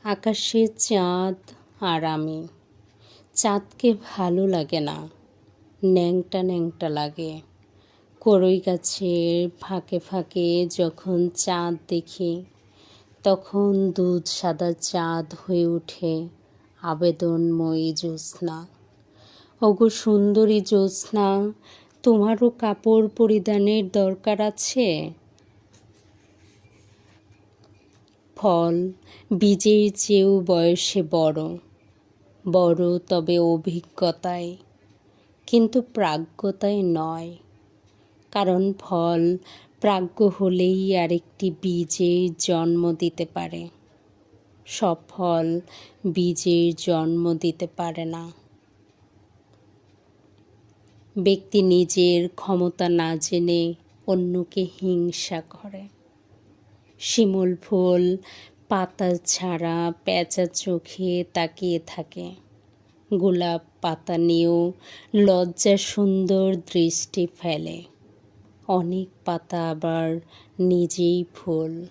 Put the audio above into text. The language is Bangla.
আকাশে চাঁদ আর আমি। চাঁদকে ভালো লাগে না, ন্যাংটা ন্যাংটা লাগে। কড়ই গাছের ফাঁকে ফাঁকে যখন চাঁদ দেখি, তখন দুধ সাদা চাঁদ হয়ে ওঠে আবেদনময়ী জ্যোৎস্না। ওগো সুন্দরী জ্যোৎস্না, তোমারও কাপড় পরিধানের দরকার আছে? ফল বীজের চেয়েও বয়সে বড়, বড় তবে অভিজ্ঞতায়, কিন্তু প্রাজ্ঞতায় নয়। কারণ ফল প্রাজ্ঞ হলেই আরেকটি বীজের জন্ম দিতে পারে, সব ফল বীজের জন্ম দিতে পারে না। ব্যক্তি নিজের ক্ষমতা না জেনে অন্যকে হিংসা করে। শিমুল ফুল পাতা ছাড়া পেঁচা চোখে তাকিয়ে থাকে, গোলাপ পাতা নিয়েও লজ্জা সুন্দর দৃষ্টি ফেলে। অনেক পাতা আবার নিজেই ফুল।